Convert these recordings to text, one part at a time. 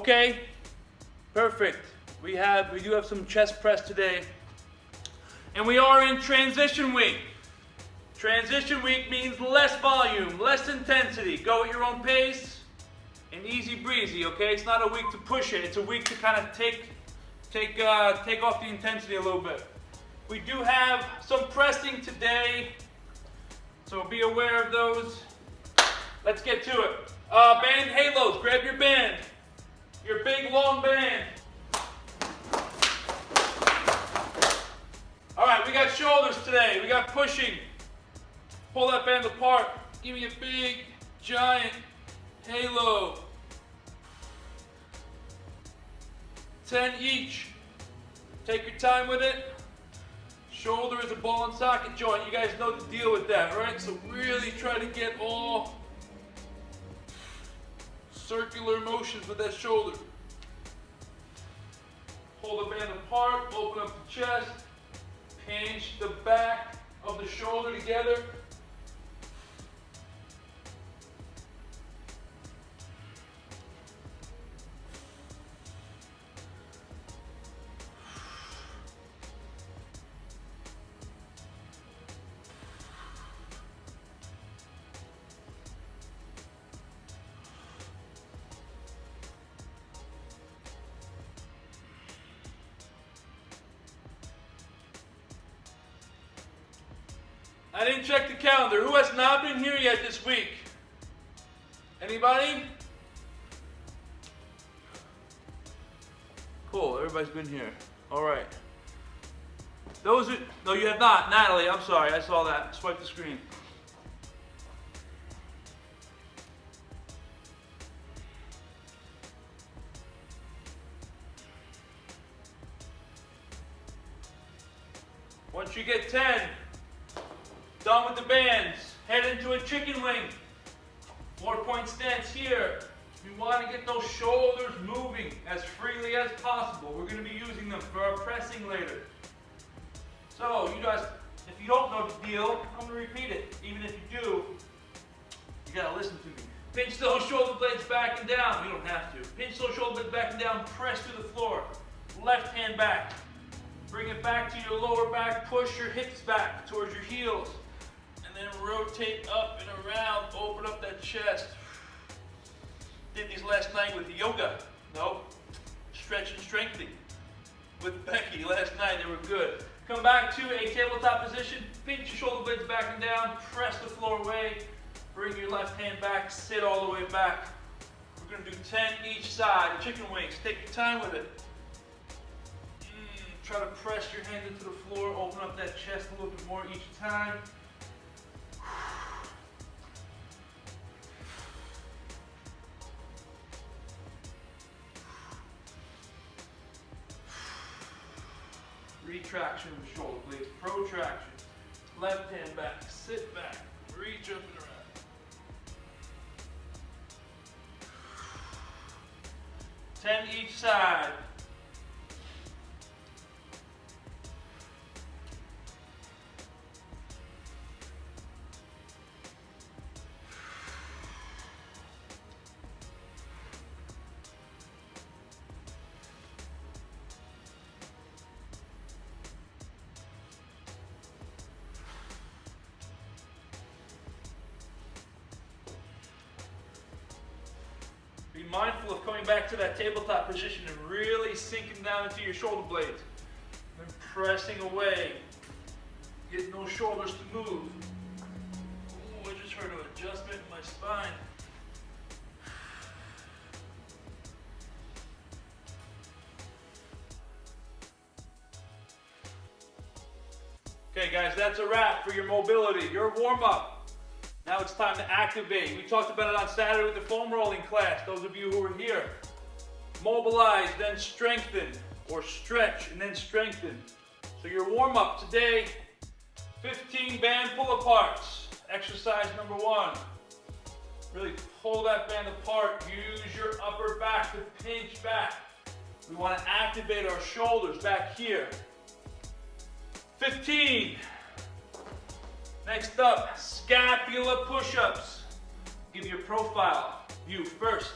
Okay, perfect. We do have some chest press today. And we are in transition week. Transition week means less volume, less intensity. Go at your own pace and easy breezy, okay? It's not a week to push it. It's a week to kind of take off the intensity a little bit. We do have some pressing today, so be aware of those. Let's get to it. Band halos, grab your band. Your big long band. All right, we got shoulders today. We got pushing. Pull that band apart. Give me a big, giant halo. 10 each. Take your time with it. Shoulder is a ball and socket joint. You guys know the deal with that, right? So really try to get all circular motions with that shoulder. Pull the band apart, open up the chest, pinch the back of the shoulder together. I didn't check the calendar. Who has not been here yet this week? Anybody? Cool, everybody's been here. All right. No, you have not. Natalie, I'm sorry, I saw that. Swipe the screen. Once you get 10, done with the bands, head into a chicken wing. 4-point stance here. We want to get those shoulders moving as freely as possible. We're going to be using them for our pressing later. So you guys, if you don't know the deal, I'm going to repeat it. Even if you do, you got to listen to me. Pinch those shoulder blades back and down. You don't have to. Pinch those shoulder blades back and down. Press to the floor. Left hand back. Bring it back to your lower back. Push your hips back towards your heels. And then rotate up and around, open up that chest. Did these last night with yoga. No, stretch and strengthening. With Becky last night, they were good. Come back to a tabletop position, pinch your shoulder blades back and down, press the floor away, bring your left hand back, sit all the way back. We're gonna do 10 each side, chicken wings. Take your time with it. Try to press your hand into the floor, open up that chest a little bit more each time. Retraction with shoulder blades, protraction. Left hand back, sit back, reach up and around. 10 each side. Be mindful of coming back to that tabletop position and really sinking down into your shoulder blades. And pressing away. Getting those shoulders to move. Ooh, I just heard an adjustment in my spine. Okay guys, that's a wrap for your mobility, your warm-up. Now it's time to activate. We talked about it on Saturday with the foam rolling class, those of you who were here. Mobilize, then strengthen, or stretch and then strengthen. So your warm-up today, 15 band pull-aparts. Exercise number 1. Really pull that band apart. Use your upper back to pinch back. We want to activate our shoulders back here. 15. Next up, scapula push-ups. Give me your profile view first.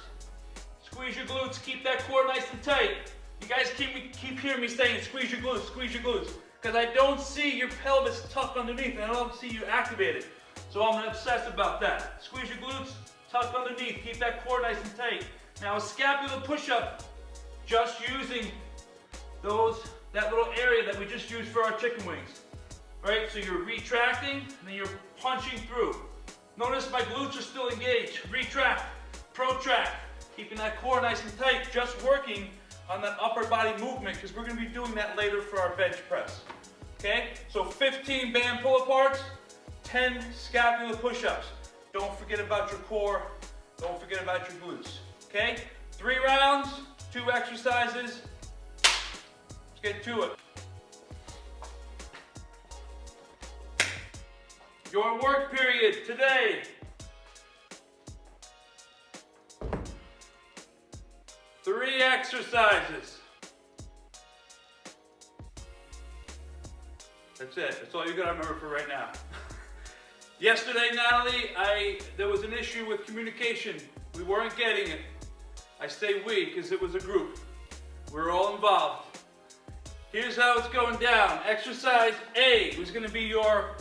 Squeeze your glutes, keep that core nice and tight. You guys keep hearing me saying squeeze your glutes, because I don't see your pelvis tucked underneath, and I don't see you activated. So I'm obsessed about that. Squeeze your glutes, tuck underneath, keep that core nice and tight. Now a scapular push-up, just using that little area that we just used for our chicken wings. Right, so you're retracting, and then you're punching through. Notice my glutes are still engaged. Retract, protract, keeping that core nice and tight, just working on that upper body movement, because we're going to be doing that later for our bench press. Okay, so 15 band pull-aparts, 10 scapular push-ups. Don't forget about your core, don't forget about your glutes. Okay, 3 rounds, 2 exercises. Let's get to it. Your work period today. Three exercises. That's it. That's all you gotta remember for right now. Yesterday, Natalie, there was an issue with communication. We weren't getting it. I say we because it was a group. We're all involved. Here's how it's going down. Exercise A was gonna be your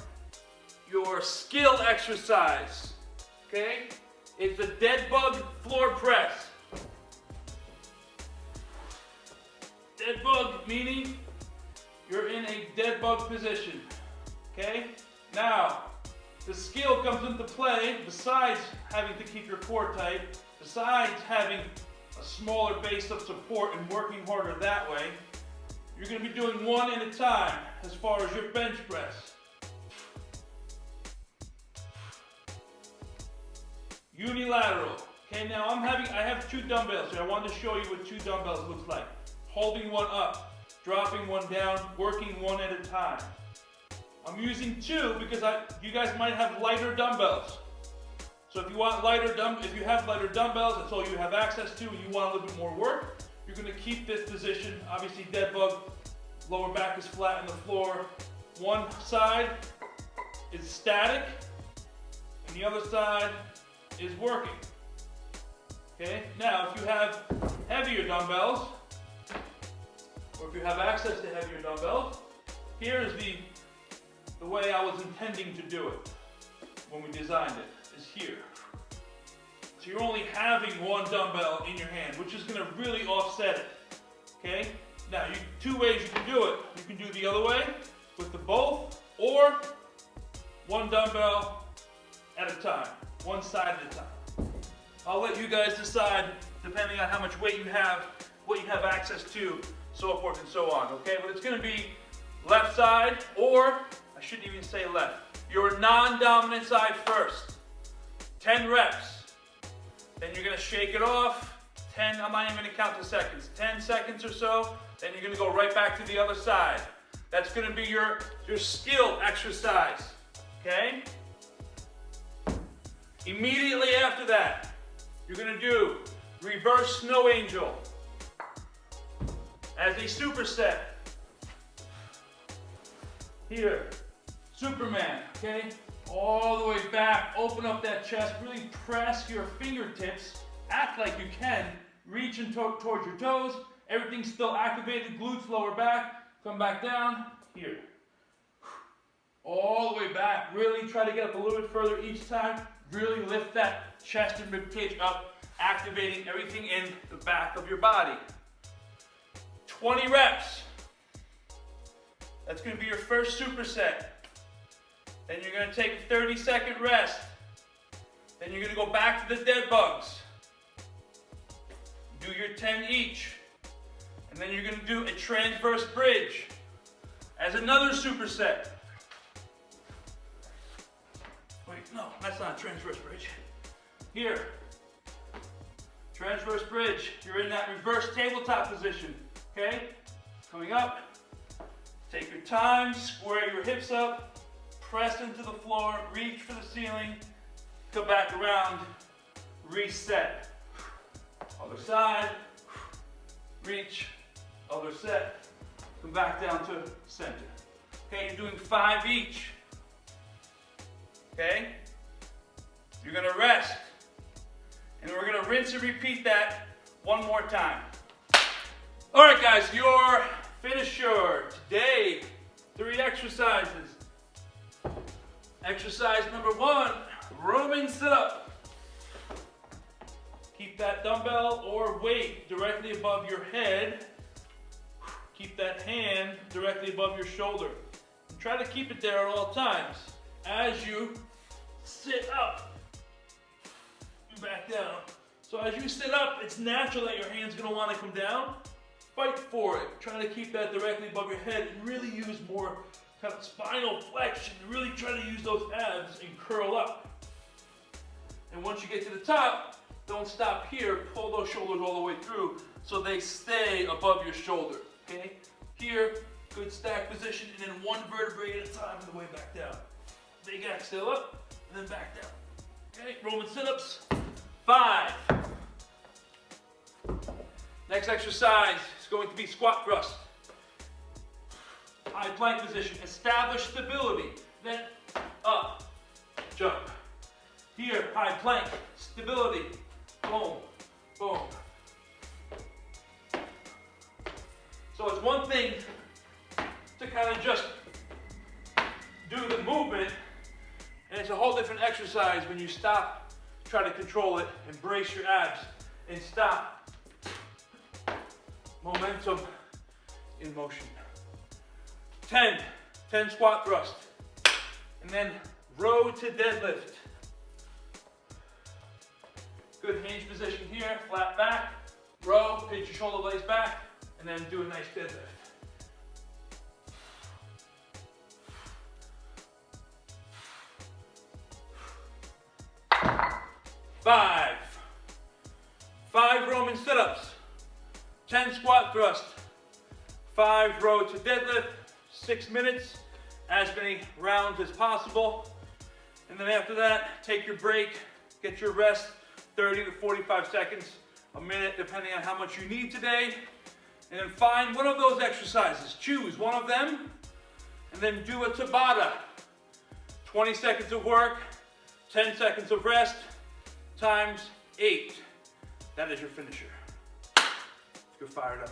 skill exercise, okay? It's a dead bug floor press. Dead bug meaning you're in a dead bug position, okay? Now, the skill comes into play besides having to keep your core tight, besides having a smaller base of support and working harder that way. You're gonna be doing one at a time as far as your bench press. Unilateral. Okay, now I have 2 dumbbells here. I wanted to show you what 2 dumbbells looks like. Holding one up, dropping one down, working one at a time. I'm using 2 because you guys might have lighter dumbbells. So if you have lighter dumbbells, that's all you have access to, and you want a little bit more work, you're gonna keep this position. Obviously dead bug, lower back is flat on the floor. One side is static, and the other side is working. Okay, now if you have heavier dumbbells, or if you have access to heavier dumbbells, here is the way I was intending to do it when we designed it, is here. So you're only having one dumbbell in your hand, which is gonna really offset it, okay? Now, 2 ways you can do it. You can do the other way, with the both, or one dumbbell at a time, one side at a time. I'll let you guys decide, depending on how much weight you have, what you have access to, so forth and so on, okay? But it's gonna be left side, or, I shouldn't even say left, your non-dominant side first. 10 reps. Then you're gonna shake it off. 10, I'm not even gonna count the seconds. 10 seconds or so, then you're gonna go right back to the other side. That's gonna be your skill exercise, okay? Immediately after that, you're gonna do reverse snow angel as a superset. Here, Superman, okay? All the way back, open up that chest, really press your fingertips, act like you can, reach towards your toes, everything's still activated, glutes, lower back, come back down, here. All the way back, really try to get up a little bit further each time, really lift that chest and rib cage up, activating everything in the back of your body. 20 reps. That's gonna be your first superset. Then you're gonna take a 30-second rest. Then you're gonna go back to the dead bugs. Do your 10 each. And then you're gonna do a transverse bridge as another superset. Wait, no, that's not a transverse bridge. Here, transverse bridge. You're in that reverse tabletop position, okay? Coming up, take your time, square your hips up, press into the floor, reach for the ceiling, come back around, reset. Other side, reach, other set, come back down to center. Okay, you're doing 5 each. Okay? You're gonna rest. And we're gonna rinse and repeat that One more time. All right, guys, your finisher. Today, 3 exercises. Exercise number 1, Roman sit-up. Keep that dumbbell or weight directly above your head. Keep that hand directly above your shoulder. And try to keep it there at all times. As you sit up, back down. So as you sit up, it's natural that your hand's gonna wanna come down. Fight for it. Try to keep that directly above your head and really use more kind of spinal flexion. Really try to use those abs and curl up. And once you get to the top, don't stop here. Pull those shoulders all the way through so they stay above your shoulder, okay? Here, good stack position, and then 1 vertebrae at a time on the way back down. Big exhale up, and then back down. Okay, Roman sit-ups, 5. Next exercise is going to be squat thrust. High plank position, establish stability, then up, jump. Here, high plank, stability, boom, boom. So it's one thing to kind of just do the movement, and it's a whole different exercise when you stop, try to control it, and brace your abs, and stop. Momentum in motion. 10 squat thrust. And then row to deadlift. Good hinge position here, flat back. Row, pinch your shoulder blades back, and then do a nice deadlift. 5 Roman sit-ups. 10 squat thrust, 5 row to deadlift, 6 minutes, as many rounds as possible. And then after that, take your break, get your rest, 30 to 45 seconds, a minute, depending on how much you need today. And then find one of those exercises, choose one of them, and then do a Tabata. 20 seconds of work, 10 seconds of rest, times 8. That is your finisher. You're fired up.